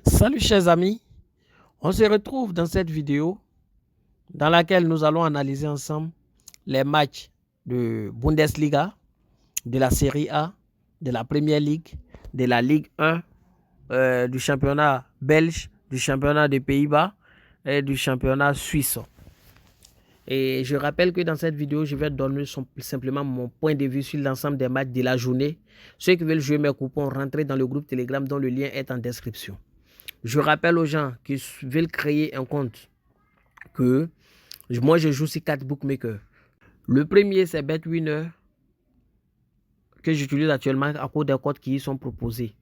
Salut chers amis, on se retrouve dans cette vidéo dans laquelle nous allons analyser ensemble les matchs de Bundesliga, de la Serie A, de la Premier League, de la Ligue 1, du championnat belge, du championnat des Pays-Bas et du championnat suisse. Et je rappelle que dans cette vidéo, je vais donner simplement mon point de vue sur l'ensemble des matchs de la journée. Ceux qui veulent jouer mes coupons, rentrez dans le groupe Telegram dont le lien est en description. Je rappelle aux gens qui veulent créer un compte que moi, je joue sur 4 bookmakers. Le premier, c'est BetWinner que j'utilise actuellement à cause des codes qui y sont proposés.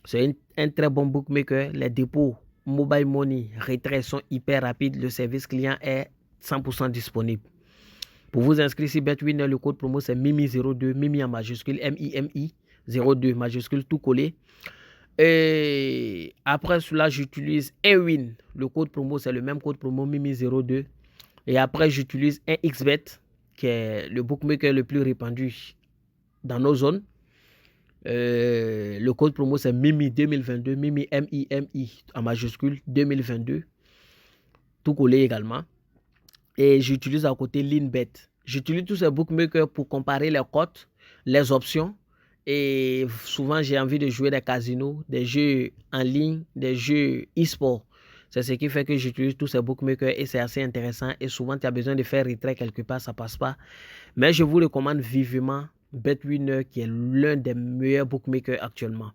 C'est un très bon bookmaker. Les dépôts, mobile money, retrait sont hyper rapides. Le service client est 100% disponible. Pour vous inscrire sur BetWinner, le code promo c'est MIMI02, MIMI en majuscule, MIMI 02 majuscule tout collé. Et après cela, j'utilise Ewin. Le code promo, c'est le même code promo MIMI02. Et après, j'utilise un XBet, qui est le bookmaker le plus répandu dans nos zones. Le code promo, c'est MIMI 2022, MIMI MIMI en majuscule 2022. Tout collé également. Et j'utilise à côté LeanBet. J'utilise tous ces bookmakers pour comparer les cotes, les options. Et souvent, j'ai envie de jouer des casinos, des jeux en ligne, des jeux e-sport. C'est ce qui fait que j'utilise tous ces bookmakers et c'est assez intéressant. Et souvent, tu as besoin de faire retrait quelque part, ça ne passe pas. Mais je vous recommande vivement BetWinner qui est l'un des meilleurs bookmakers actuellement.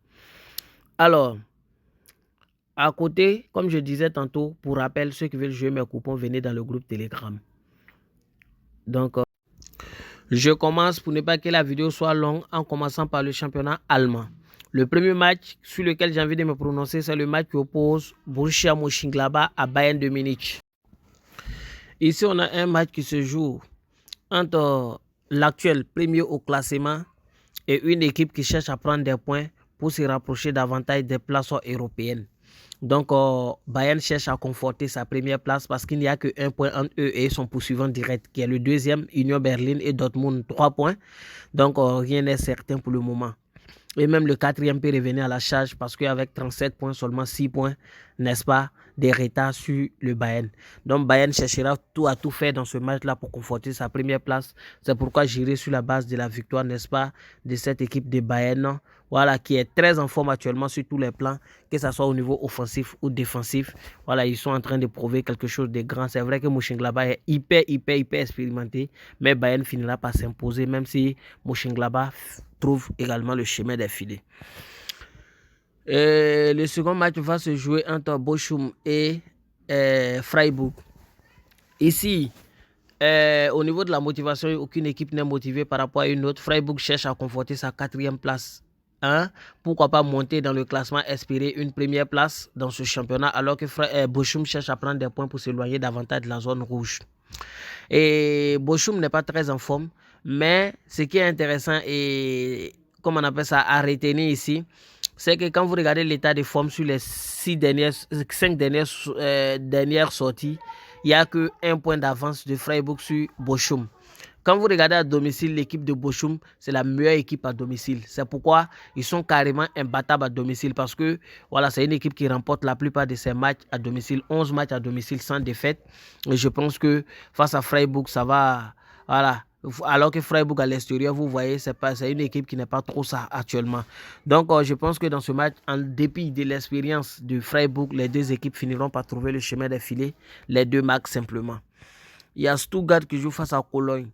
Alors, à côté, comme je disais tantôt, pour rappel, ceux qui veulent jouer mes coupons, venez dans le groupe Telegram. Donc, je commence pour ne pas que la vidéo soit longue en commençant par le championnat allemand. Le premier match sur lequel j'ai envie de me prononcer, c'est le match qui oppose Borussia Mönchengladbach à Bayern de Munich. Ici, on a un match qui se joue entre l'actuel premier au classement et une équipe qui cherche à prendre des points pour se rapprocher davantage des places européennes. Donc, Bayern cherche à conforter sa première place parce qu'il n'y a qu'un point entre eux et son poursuivant direct, qui est le deuxième, Union Berlin et Dortmund, 3 points. Donc, rien n'est certain pour le moment. Et même le quatrième peut revenir à la charge parce qu'avec 37 points, seulement 6 points, n'est-ce pas, des retards sur le Bayern. Donc Bayern cherchera tout à tout faire dans ce match-là pour conforter sa première place. C'est pourquoi j'irai sur la base de la victoire, n'est-ce pas, de cette équipe de Bayern, voilà, qui est très en forme actuellement sur tous les plans, que ce soit au niveau offensif ou défensif. Voilà, ils sont en train de prouver quelque chose de grand. C'est vrai que Mönchengladbach est hyper expérimenté, mais Bayern finira par s'imposer, même si Mönchengladbach trouve également le chemin des filets. Le second match va se jouer entre Bochum et Freiburg. Ici, au niveau de la motivation, aucune équipe n'est motivée par rapport à une autre. Freiburg cherche à conforter sa 4e place. Pourquoi pas monter dans le classement, espérer une première place dans ce championnat, alors que Bochum cherche à prendre des points pour s'éloigner davantage de la zone rouge. Et Bochum n'est pas très en forme, mais ce qui est intéressant et, comme on appelle ça, à retenir ici, c'est que quand vous regardez l'état de forme sur les 5 dernières sorties, il n'y a qu'un point d'avance de Freiburg sur Bochum. Quand vous regardez à domicile, l'équipe de Bochum, c'est la meilleure équipe à domicile. C'est pourquoi ils sont carrément imbattables à domicile parce que voilà, c'est une équipe qui remporte la plupart de ses matchs à domicile. 11 matchs à domicile sans défaite. Et je pense que face à Freiburg, ça va... Voilà. Alors que Freiburg à l'extérieur, vous voyez, c'est une équipe qui n'est pas trop ça actuellement. Donc, je pense que dans ce match, en dépit de l'expérience de Freiburg, les deux équipes finiront par trouver le chemin des filets. Les deux marques simplement. Il y a Stuttgart qui joue face à Cologne.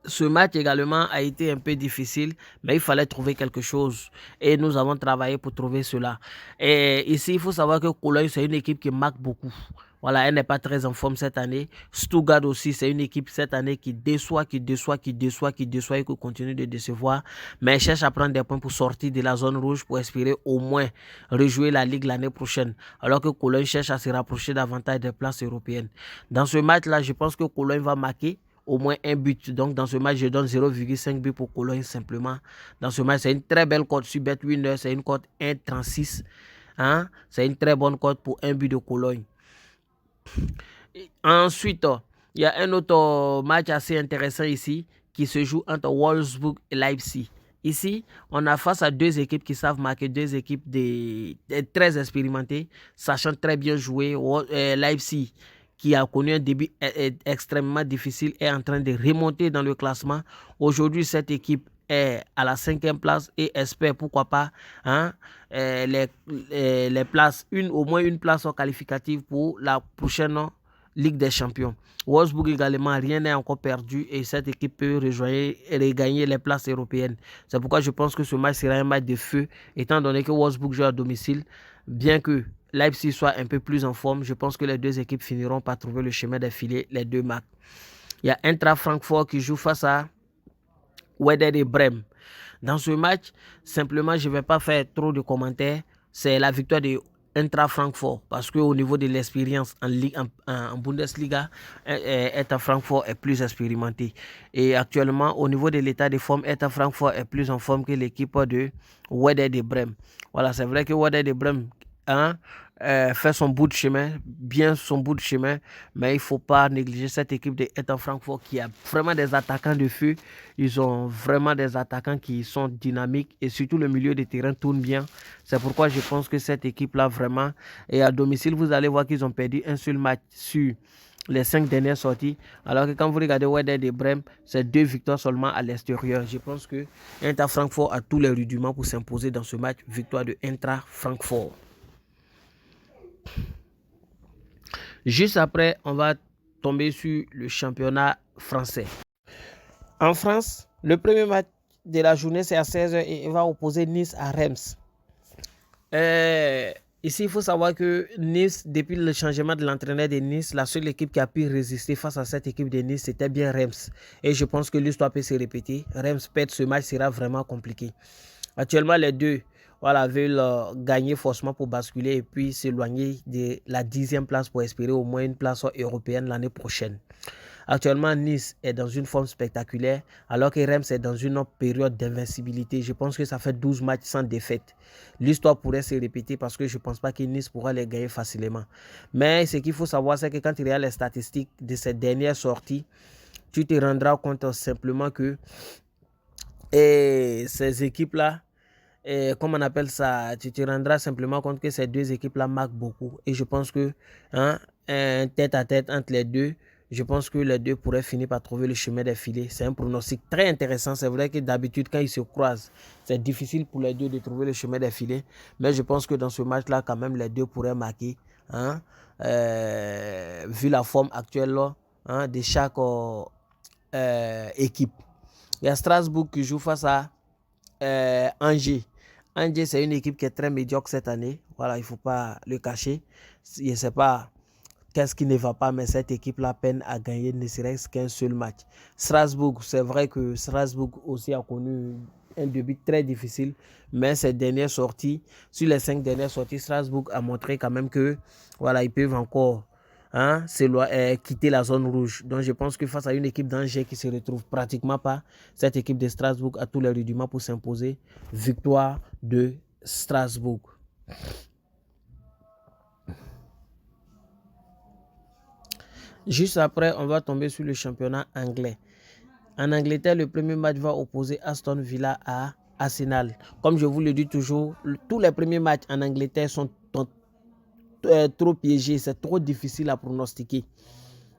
Ce match également a été un peu difficile, mais il fallait trouver quelque chose. Et nous avons travaillé pour trouver cela. Et ici, il faut savoir que Cologne, c'est une équipe qui marque beaucoup. Voilà, elle n'est pas très en forme cette année. Stuttgart aussi, c'est une équipe cette année qui déçoit et qui continue de décevoir. Mais elle cherche à prendre des points pour sortir de la zone rouge pour espérer au moins rejouer la Ligue l'année prochaine. Alors que Cologne cherche à se rapprocher davantage des places européennes. Dans ce match-là, je pense que Cologne va marquer au moins un but. Donc, dans ce match, je donne 0,5 but pour Cologne simplement. Dans ce match, c'est une très belle cote sur BetWinner. C'est une cote 1,36. C'est une très bonne cote pour un but de Cologne. Ensuite, il y a un autre match assez intéressant ici qui se joue entre Wolfsburg et Leipzig. Ici, on a face à deux équipes qui savent marquer, deux équipes très expérimentées, sachant très bien jouer. Leipzig, qui a connu un début extrêmement difficile, est en train de remonter dans le classement. Aujourd'hui, cette équipe est à la 5e place et espère, pourquoi pas, hein, les places, au moins une place qualificative pour la prochaine Ligue des Champions. Wolfsburg également, rien n'est encore perdu et cette équipe peut regagner les places européennes. C'est pourquoi je pense que ce match sera un match de feu, étant donné que Wolfsburg joue à domicile. Bien que Leipzig soit un peu plus en forme, je pense que les deux équipes finiront par trouver le chemin d'affiler les deux matchs. Il y a Eintracht Francfort qui joue face à Werder Bremen. Dans ce match, simplement, je ne vais pas faire trop de commentaires. C'est la victoire de Eintracht Francfort parce qu'au niveau de l'expérience en Bundesliga, Eintracht Francfort est plus expérimenté. Et actuellement, au niveau de l'état de forme, Eintracht Francfort est plus en forme que l'équipe de Werder Bremen. Voilà, c'est vrai que Werder Bremen fait son bout de chemin, bien son bout de chemin, mais il ne faut pas négliger cette équipe de Eintracht Francfort qui a vraiment des attaquants de feu. Ils ont vraiment des attaquants qui sont dynamiques et surtout le milieu de terrain tourne bien. C'est pourquoi je pense que cette équipe-là vraiment, et à domicile, vous allez voir qu'ils ont perdu un seul match sur les 5 dernières sorties, alors que quand vous regardez Werder Bremen, c'est 2 victoires seulement à l'extérieur. Je pense que Eintracht Francfort a tous les rudiments pour s'imposer dans ce match. Victoire de Eintracht Francfort. Juste après, on va tomber sur le championnat français. En France, le premier match de la journée, c'est à 16h et il va opposer Nice à Reims. Ici, il faut savoir que Nice, depuis le changement de l'entraîneur de Nice, la seule équipe qui a pu résister face à cette équipe de Nice, c'était bien Reims. Et je pense que l'histoire peut se répéter. Reims perd ce match, sera vraiment compliqué. Actuellement, les deux veulent gagner forcément pour basculer et puis s'éloigner de la 10e place pour espérer au moins une place européenne l'année prochaine. Actuellement, Nice est dans une forme spectaculaire, alors que Reims est dans une autre période d'invincibilité. Je pense que ça fait 12 matchs sans défaite. L'histoire pourrait se répéter parce que je ne pense pas que Nice pourra les gagner facilement. Mais ce qu'il faut savoir, c'est que quand tu regardes les statistiques de cette dernière sortie, tu te rendras compte simplement que ces équipes-là, comme on appelle ça, tu te rendras simplement compte que ces deux équipes-là marquent beaucoup. Et je pense que un tête-à-tête entre les deux, je pense que les deux pourraient finir par trouver le chemin des filets. C'est un pronostic très intéressant. C'est vrai que d'habitude, quand ils se croisent, c'est difficile pour les deux de trouver le chemin des filets. Mais je pense que dans ce match-là, quand même, les deux pourraient marquer. Vu la forme actuelle de chaque équipe. Il y a Strasbourg qui joue face à Angers. Angers, c'est une équipe qui est très médiocre cette année. Voilà, il ne faut pas le cacher. Je ne sais pas qu'est-ce qui ne va pas, mais cette équipe-là peine à gagner ne serait-ce qu'un seul match. Strasbourg, c'est vrai que Strasbourg aussi a connu un début très difficile, mais ces dernières sorties, sur les 5 dernières sorties, Strasbourg a montré quand même que voilà, ils peuvent encore quitter la zone rouge. Donc je pense que face à une équipe d'Angers qui ne se retrouve pratiquement pas, cette équipe de Strasbourg a tous les rudiments pour s'imposer. Victoire de Strasbourg. Juste après, on va tomber sur le championnat anglais. En Angleterre, le premier match va opposer Aston Villa à Arsenal. Comme je vous le dis toujours, tous les premiers matchs en Angleterre sont trop piégés, c'est trop difficile à pronostiquer.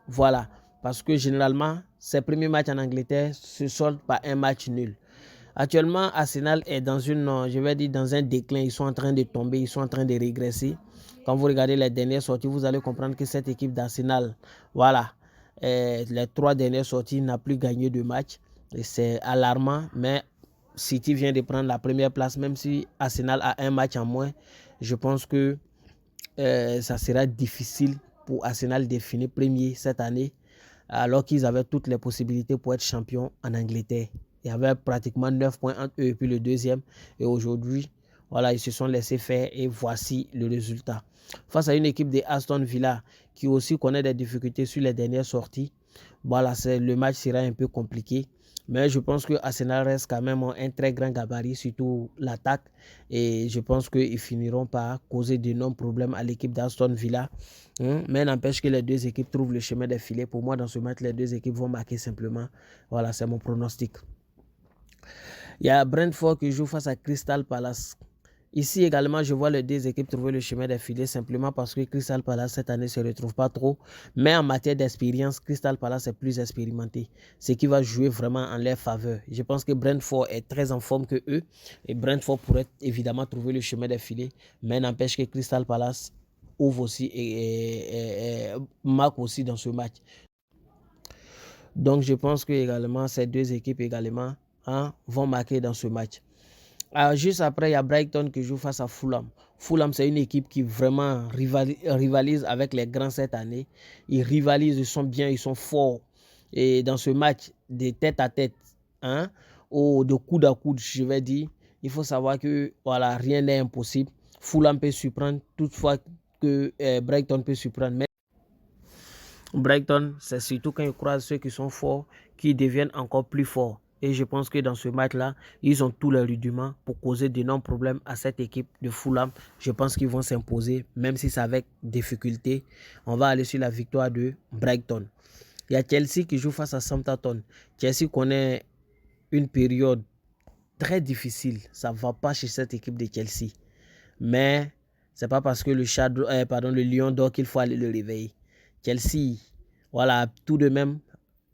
Voilà, parce que généralement, ces premiers matchs en Angleterre se soldent par un match nul. Actuellement, Arsenal est dans dans un déclin. Ils sont en train de tomber, ils sont en train de régresser. Quand vous regardez les dernières sorties, vous allez comprendre que cette équipe d'Arsenal, voilà, les 3 dernières sorties n'a plus gagné de match. Et c'est alarmant, mais City vient de prendre la première place, même si Arsenal a un match en moins. Je pense que ça sera difficile pour Arsenal de finir premier cette année, alors qu'ils avaient toutes les possibilités pour être champion en Angleterre. Il y avait pratiquement 9 points entre eux et puis le deuxième. Et aujourd'hui, voilà, ils se sont laissés faire et voici le résultat. Face à une équipe de Aston Villa qui aussi connaît des difficultés sur les dernières sorties, voilà, le match sera un peu compliqué. Mais je pense que Arsenal reste quand même un très grand gabarit, surtout l'attaque. Et je pense qu'ils finiront par causer d'énormes problèmes à l'équipe d'Aston Villa. Mais n'empêche que les deux équipes trouvent le chemin des filets. Pour moi, dans ce match, les deux équipes vont marquer simplement. Voilà, c'est mon pronostic. Il y a Brentford qui joue face à Crystal Palace. Ici également, je vois les deux équipes trouver le chemin des filets simplement parce que Crystal Palace cette année ne se retrouve pas trop. Mais en matière d'expérience, Crystal Palace est plus expérimenté, ce qui va jouer vraiment en leur faveur. Je pense que Brentford est très en forme que eux et Brentford pourrait évidemment trouver le chemin des filets. Mais n'empêche que Crystal Palace ouvre aussi et marque aussi dans ce match. Donc je pense que également ces deux équipes également vont marquer dans ce match. Juste après, il y a Brighton qui joue face à Fulham. Fulham, c'est une équipe qui vraiment rivalise avec les grands cette année. Ils rivalisent, ils sont bien, ils sont forts. Et dans ce match, de tête à tête, ou de coude à coude, je vais dire, il faut savoir que voilà, rien n'est impossible. Fulham peut surprendre, toutefois que Brighton peut surprendre. Mais Brighton, c'est surtout quand ils croisent ceux qui sont forts, qui deviennent encore plus forts. Et je pense que dans ce match-là, ils ont tous les rudiments pour causer d'énormes problèmes à cette équipe de Fulham. Je pense qu'ils vont s'imposer, même si c'est avec difficulté. On va aller sur la victoire de Brighton. Il y a Chelsea qui joue face à Southampton. Chelsea connaît une période très difficile. Ça ne va pas chez cette équipe de Chelsea. Mais ce n'est pas parce que le Lion dort qu'il faut aller le réveiller. Chelsea, voilà, tout de même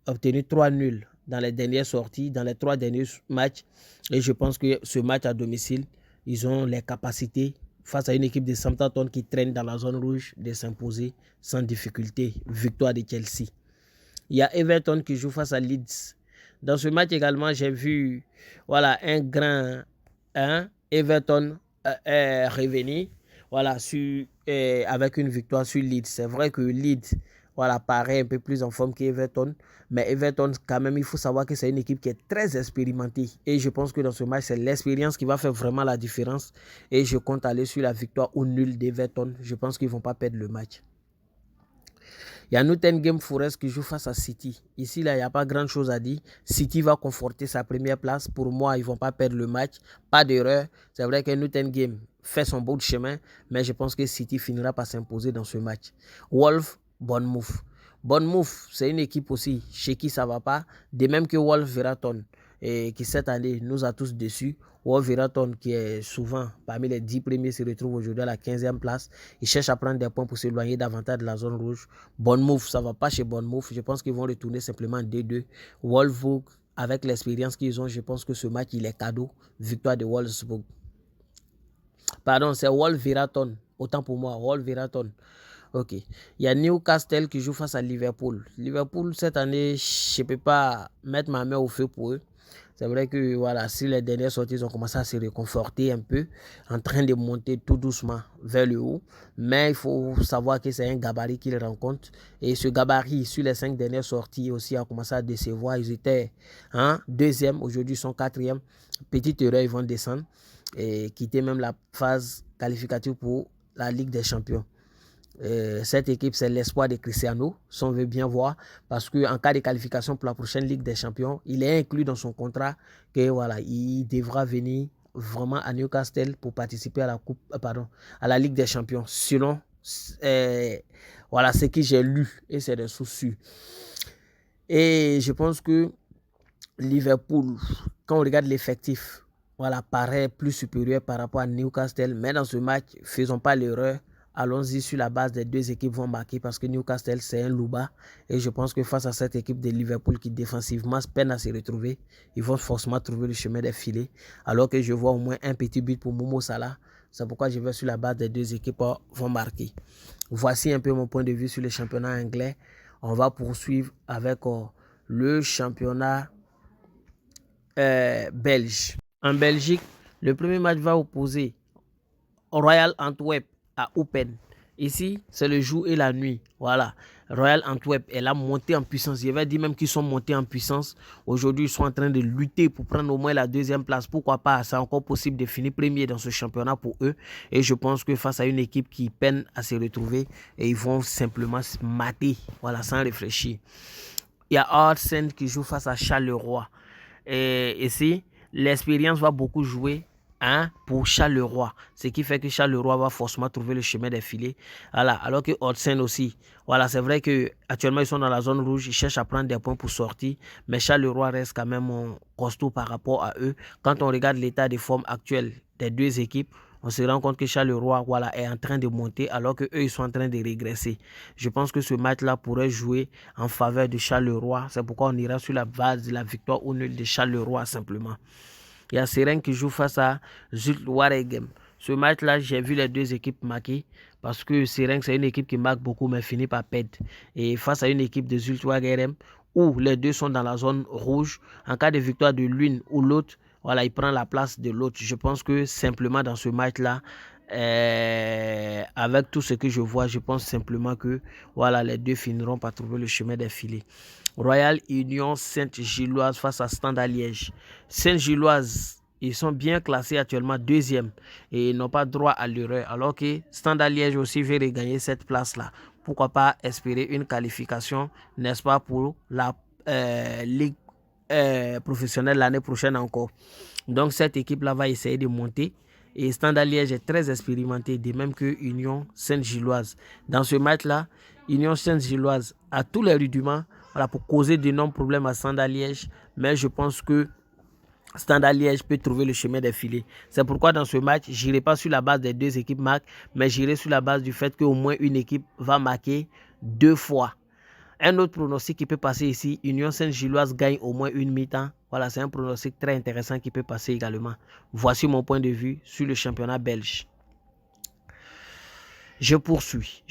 obtenu 3 nuls dans les dernières sorties, dans les 3 derniers matchs. Et je pense que ce match à domicile, ils ont les capacités face à une équipe de Southampton qui traîne dans la zone rouge de s'imposer sans difficulté. Victoire de Chelsea. Il y a Everton qui joue face à Leeds. Dans ce match également, j'ai vu voilà, un grand Everton revenir voilà, avec une victoire sur Leeds. C'est vrai que Leeds voilà, paraît un peu plus en forme qu'Everton. Mais Everton, quand même, il faut savoir que c'est une équipe qui est très expérimentée. Et je pense que dans ce match, c'est l'expérience qui va faire vraiment la différence. Et je compte aller sur la victoire ou nul d'Everton. Je pense qu'ils ne vont pas perdre le match. Il y a Nottingham Forest qui joue face à City. Ici, là, il n'y a pas grand-chose à dire. City va conforter sa première place. Pour moi, ils ne vont pas perdre le match. Pas d'erreur. C'est vrai que Nottingham fait son bout de chemin, mais je pense que City finira par s'imposer dans ce match. Wolves, Bournemouth. Bournemouth, c'est une équipe aussi chez qui ça ne va pas. De même que Wolverhampton, qui cette année nous a tous déçus. Wolverhampton, qui est souvent parmi les 10 premiers, se retrouve aujourd'hui à la 15e place. Ils cherchent à prendre des points pour s'éloigner davantage de la zone rouge. Bournemouth, ça ne va pas chez Bournemouth. Je pense qu'ils vont retourner simplement en D2. Wolfsburg, avec l'expérience qu'ils ont, je pense que ce match, il est cadeau. Victoire de Wolfsburg. Pardon, c'est Wolverhampton. Autant pour moi, Wolverhampton. Ok. Il y a Newcastle qui joue face à Liverpool. Liverpool, cette année, je ne peux pas mettre ma main au feu pour eux. C'est vrai que voilà, si les dernières sorties ils ont commencé à se réconforter un peu, en train de monter tout doucement vers le haut. Mais il faut savoir que c'est un gabarit qu'ils rencontrent. Et ce gabarit, sur les 5 dernières sorties aussi, a commencé à décevoir. Ils étaient deuxième, aujourd'hui ils sont quatrième. Petite erreur, ils vont descendre et quitter même la phase qualificative pour la Ligue des Champions. Cette équipe, c'est l'espoir de Cristiano, si on veut bien voir, parce qu'en cas de qualification pour la prochaine Ligue des Champions, il est inclus dans son contrat que voilà, il devra venir vraiment à Newcastle pour participer à la Ligue des Champions, selon voilà, ce que j'ai lu, et c'est des sources sûres. Et je pense que Liverpool, quand on regarde l'effectif, voilà, paraît plus supérieur par rapport à Newcastle, mais dans ce match, faisons pas l'erreur. Allons-y sur la base des deux équipes vont marquer parce que Newcastle, c'est un louba. Et je pense que face à cette équipe de Liverpool qui défensivement peine à se retrouver, ils vont forcément trouver le chemin des filets. Alors que je vois au moins un petit but pour Momo Salah. C'est pourquoi je vais sur la base des deux équipes vont marquer. Voici un peu mon point de vue sur le championnat anglais. On va poursuivre avec le championnat belge. En Belgique, le premier match va opposer Royal Antwerp à Open. Ici, c'est le jour et la nuit. Voilà. Royal Antwerp est là montée en puissance. Je vais dire même qu'ils sont montés en puissance. Aujourd'hui, ils sont en train de lutter pour prendre au moins la 2e place. Pourquoi pas? C'est encore possible de finir premier dans ce championnat pour eux. Et je pense que face à une équipe qui peine à se retrouver, et ils vont simplement se mater. Voilà, sans réfléchir. Il y a Arsenal qui joue face à Charleroi. Et ici, l'expérience va beaucoup jouer hein, pour Charleroi. Ce qui fait que Charleroi va forcément trouver le chemin des filets. Voilà. Alors que Hotsen aussi. Voilà, c'est vrai qu'actuellement, ils sont dans la zone rouge. Ils cherchent à prendre des points pour sortir. Mais Charleroi reste quand même costaud par rapport à eux. Quand on regarde l'état de forme actuel des deux équipes, on se rend compte que Charleroi, voilà, est en train de monter alors qu'eux, ils sont en train de régresser. Je pense que ce match-là pourrait jouer en faveur de Charleroi. C'est pourquoi on ira sur la base de la victoire ou nul de Charleroi simplement. Il y a Seren qui joue face à Zulte Waregem. Ce match-là, j'ai vu les deux équipes marquer parce que Seren, c'est une équipe qui marque beaucoup mais finit par perdre. Et face à une équipe de Zulte Waregem où les deux sont dans la zone rouge, en cas de victoire de l'une ou l'autre, voilà, il prend la place de l'autre. Je pense que simplement dans ce match-là, avec tout ce que je vois, je pense simplement que voilà, les deux finiront par trouver le chemin des filets. Royal Union Sainte-Gilloise face à Standard Liège. Sainte-Gilloise, ils sont bien classés actuellement deuxième et ils n'ont pas droit à l'erreur. Alors que Standard Liège aussi veut regagner cette place-là. Pourquoi pas espérer une qualification, n'est-ce pas, pour la Ligue professionnelle l'année prochaine encore. Donc cette équipe-là va essayer de monter. Et Standard Liège est très expérimenté, de même que Union Sainte-Gilloise. Dans ce match-là, Union Sainte-Gilloise a tous les rudiments voilà, pour causer d'énormes problèmes à Standard Liège. Mais je pense que Standard Liège peut trouver le chemin des filets. C'est pourquoi dans ce match, je n'irai pas sur la base des deux équipes marquent, mais j'irai sur la base du fait qu'au moins une équipe va marquer 2 fois. Un autre pronostic qui peut passer ici, Union Sainte-Gilloise gagne au moins une mi-temps. Voilà, c'est un pronostic très intéressant qui peut passer également. Voici mon point de vue sur le championnat belge. Je poursuis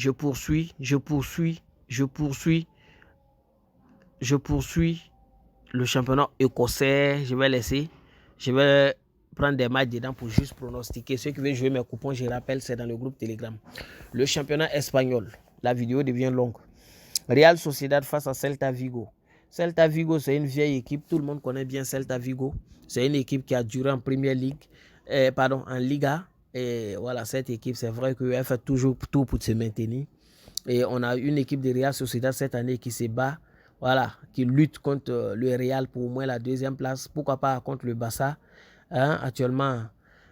le championnat écossais. Je vais prendre des matchs dedans pour juste pronostiquer. Ceux qui veulent jouer mes coupons, je rappelle, c'est dans le groupe Telegram. Le championnat espagnol. La vidéo devient longue. Real Sociedad face à Celta Vigo. Celta Vigo, c'est une vieille équipe. Tout le monde connaît bien Celta Vigo. C'est une équipe qui a duré en Premier League, en Liga. Et voilà, cette équipe, c'est vrai qu'elle fait toujours tout pour se maintenir. Et on a une équipe de Real Sociedad cette année qui se bat, voilà, qui lutte contre le Real pour au moins la deuxième place. Pourquoi pas contre le Barça. Hein, actuellement,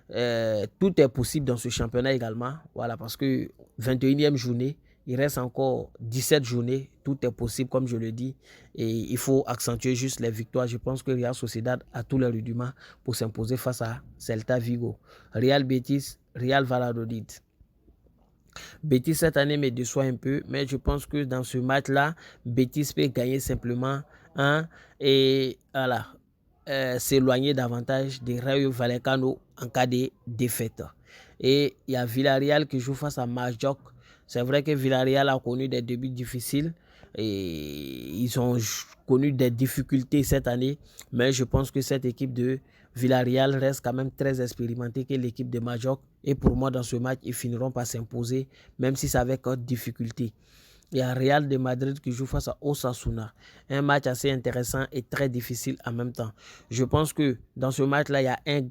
tout est possible dans ce championnat également. Voilà, parce que 21e journée, il reste encore 17 journées. Tout est possible, comme je le dis. Et il faut accentuer juste les victoires. Je pense que Real Sociedad a tous les rudiments pour s'imposer face à Celta Vigo. Real Betis, Real Valladolid. Betis cette année me déçoit un peu, mais je pense que dans ce match-là, Betis peut gagner simplement et voilà, s'éloigner davantage des Rayo Vallecano en cas de défaite. Et il y a Villarreal qui joue face à Majorque. C'est vrai que Villarreal a connu des débuts difficiles et ils ont connu des difficultés cette année, mais je pense que cette équipe de Villarreal reste quand même très expérimentée que l'équipe de Majorque et pour moi dans ce match ils finiront par s'imposer même si c'est avec difficulté. Il y a Real de Madrid qui joue face à Osasuna. Un match assez intéressant et très difficile en même temps. Je pense que dans ce match-là, il y a un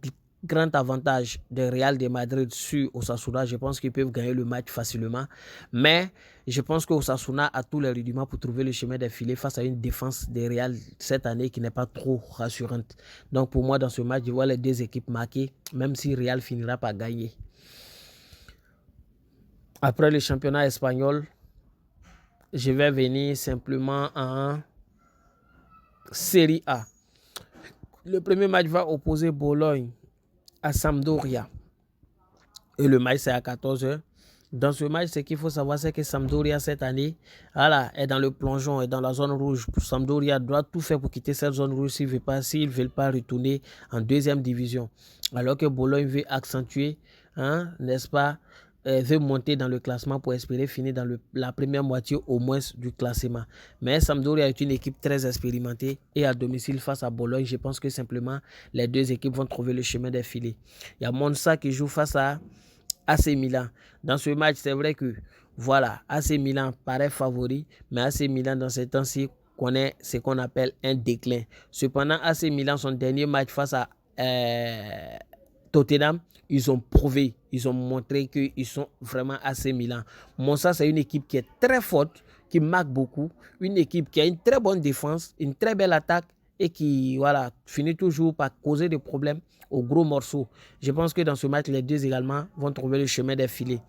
grand avantage de Real de Madrid sur Osasuna. Je pense qu'ils peuvent gagner le match facilement. Mais je pense que Osasuna a tous les rudiments pour trouver le chemin des filets face à une défense de Real cette année qui n'est pas trop rassurante. Donc pour moi, dans ce match, je vois les deux équipes marquées, même si Real finira par gagner. Après le championnat espagnol, je vais venir simplement en Serie A. Le premier match va opposer Bologne à Sampdoria. Et le match, c'est à 14h. Dans ce match, ce qu'il faut savoir, c'est que Sampdoria, cette année, voilà, est dans le plongeon, est dans la zone rouge. Sampdoria doit tout faire pour quitter cette zone rouge s'ils ne veulent pas retourner en deuxième division. Alors que Bologne veut accentuer, n'est-ce pas, veut monter dans le classement pour espérer finir dans la première moitié au moins du classement. Mais Sampdoria est une équipe très expérimentée et à domicile face à Bologne, je pense que simplement les deux équipes vont trouver le chemin des filets. Il y a Monza qui joue face à AC Milan. Dans ce match, c'est vrai que voilà, AC Milan paraît favori, mais AC Milan dans ces temps-ci connaît ce qu'on appelle un déclin. Cependant, AC Milan, son dernier match face à Tottenham, ils ont prouvé, ils ont montré qu'ils sont vraiment AC Milan. Monza, c'est une équipe qui est très forte, qui marque beaucoup, une équipe qui a une très bonne défense, une très belle attaque et qui, voilà, finit toujours par causer des problèmes aux gros morceaux. Je pense que dans ce match, les deux également vont trouver le chemin des filets.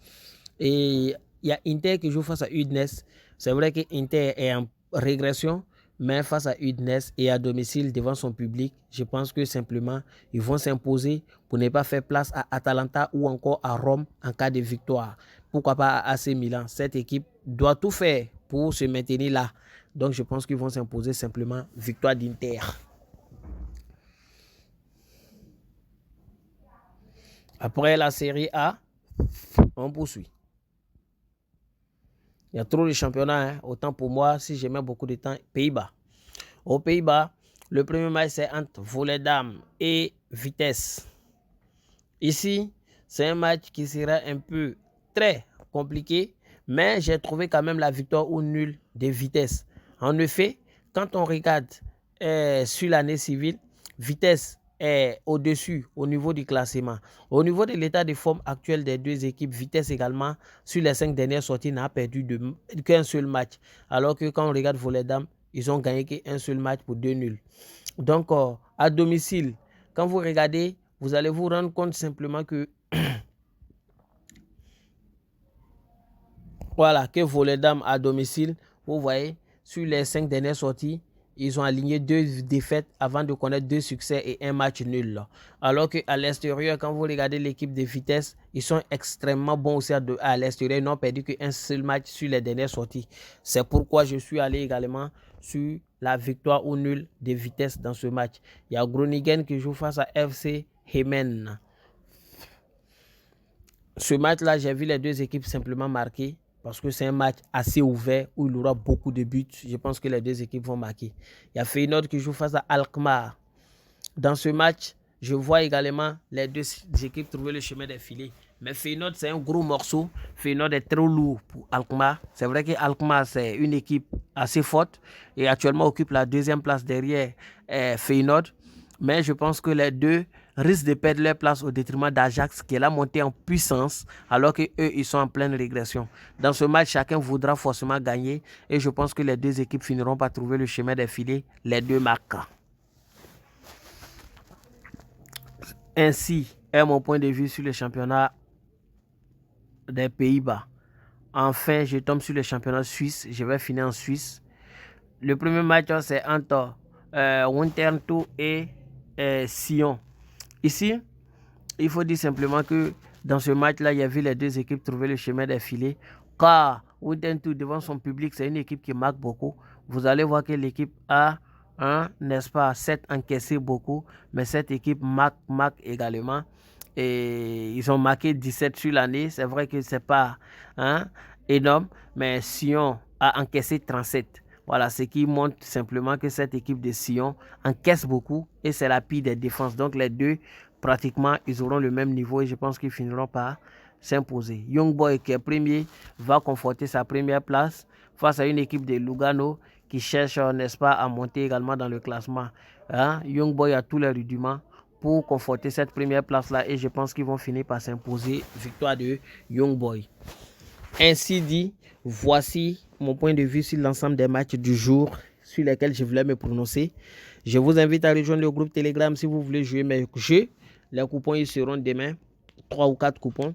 Et il y a Inter qui joue face à Udinese. C'est vrai que Inter est en régression, mais face à Udinese et à domicile devant son public, je pense que simplement, ils vont s'imposer pour ne pas faire place à Atalanta ou encore à Rome en cas de victoire. Pourquoi pas à AC Milan? Cette équipe doit tout faire pour se maintenir là. Donc, je pense qu'ils vont s'imposer simplement victoire d'Inter. Après la Série A, on poursuit. Il y a trop de championnats. Hein. Autant pour moi, si j'ai mis beaucoup de temps, Pays-Bas. Aux Pays-Bas, le premier match, c'est entre Volendam et Vitesse. Ici, c'est un match qui sera un peu très compliqué, mais j'ai trouvé quand même la victoire ou nul de Vitesse. En effet, quand on regarde sur l'année civile, Vitesse est au-dessus au niveau du classement. Au niveau de l'état de forme actuel des deux équipes, Vitesse également, sur les 5 dernières sorties, n'a perdu qu'un seul match. Alors que quand on regarde Volendam, ils ont gagné qu'un seul match pour 2 nuls. Donc, à domicile, quand vous regardez, vous allez vous rendre compte simplement que voilà, que Volendam à domicile, vous voyez, sur les 5 dernières sorties, ils ont aligné 2 défaites avant de connaître 2 succès et un match nul. Alors qu'à l'extérieur, quand vous regardez l'équipe de Vitesse, ils sont extrêmement bons aussi à l'extérieur. Ils n'ont perdu qu'un seul match sur les dernières sorties. C'est pourquoi je suis allé également sur la victoire ou nul de Vitesse dans ce match. Il y a Groningen qui joue face à FC Hemen. Ce match-là, j'ai vu les deux équipes simplement marquer parce que c'est un match assez ouvert où il y aura beaucoup de buts. Je pense que les deux équipes vont marquer. Il y a Feyenoord qui joue face à Alkmaar. Dans ce match, je vois également les deux équipes trouver le chemin des filets. Mais Feyenoord, c'est un gros morceau. Feyenoord est trop lourd pour Alkmaar. C'est vrai que Alkmaar, c'est une équipe assez forte et actuellement occupe la 2e place derrière Feyenoord. Mais je pense que les deux risquent de perdre leur place au détriment d'Ajax qui est là montée en puissance alors qu'eux, ils sont en pleine régression. Dans ce match, chacun voudra forcément gagner et je pense que les deux équipes finiront par trouver le chemin des filets. Les deux marquent. Ainsi est mon point de vue sur le championnat des Pays-Bas. Enfin, je tombe sur le championnat suisse. Je vais finir en Suisse. Le premier match, c'est entre Winterthur et Sion. Ici, il faut dire simplement que dans ce match-là, il y a vu les deux équipes trouver le chemin des filets. Car Winterthur, devant son public, c'est une équipe qui marque beaucoup. Vous allez voir que l'équipe a, n'est-ce pas, 7 encaissé beaucoup. Mais cette équipe marque également. Et ils ont marqué 17 sur l'année. C'est vrai que ce n'est pas énorme. Mais Sion a encaissé 37. Voilà, ce qui montre simplement que cette équipe de Sion encaisse beaucoup et c'est la pire des défenses. Donc les deux, pratiquement, ils auront le même niveau et je pense qu'ils finiront par s'imposer. Young Boy, qui est premier, va conforter sa première place face à une équipe de Lugano qui cherche, n'est-ce pas, à monter également dans le classement. Young Boy a tous les rudiments pour conforter cette première place-là et je pense qu'ils vont finir par s'imposer. Victoire de Young Boy. Ainsi dit, voici mon point de vue sur l'ensemble des matchs du jour sur lesquels je voulais me prononcer. Je vous invite à rejoindre le groupe Telegram si vous voulez jouer mes jeux. Les coupons ils seront demain, 3 ou 4 coupons.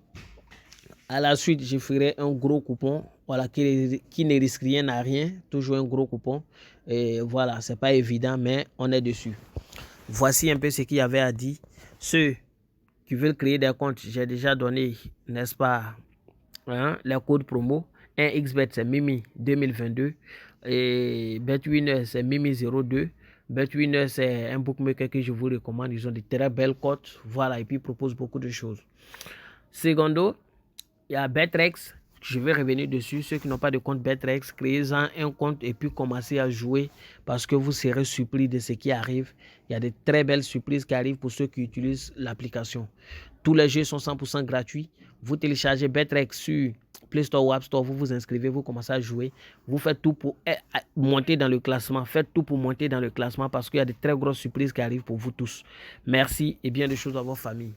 À la suite, je ferai un gros coupon, voilà, qui ne risque rien à rien, toujours un gros coupon. Et voilà, c'est pas évident, mais on est dessus. Voici un peu ce qu'il y avait à dire. Ceux qui veulent créer des comptes, j'ai déjà donné, n'est-ce pas, les codes promo. 1xBet c'est Mimi 2022 et BetWinner c'est Mimi 02. BetWinner c'est un bookmaker que je vous recommande. Ils ont de très belles cotes. Voilà, et puis ils proposent beaucoup de choses. Secondo, il y a Betrex. Je vais revenir dessus. Ceux qui n'ont pas de compte Betrex, créez-en un compte et puis commencez à jouer parce que vous serez surpris de ce qui arrive. Il y a de très belles surprises qui arrivent pour ceux qui utilisent l'application. Tous les jeux sont 100% gratuits. Vous téléchargez Betrex sur Play Store ou App Store, vous vous inscrivez, vous commencez à jouer. Vous faites tout pour monter dans le classement. Faites tout pour monter dans le classement parce qu'il y a de très grosses surprises qui arrivent pour vous tous. Merci et bien de choses à votre famille.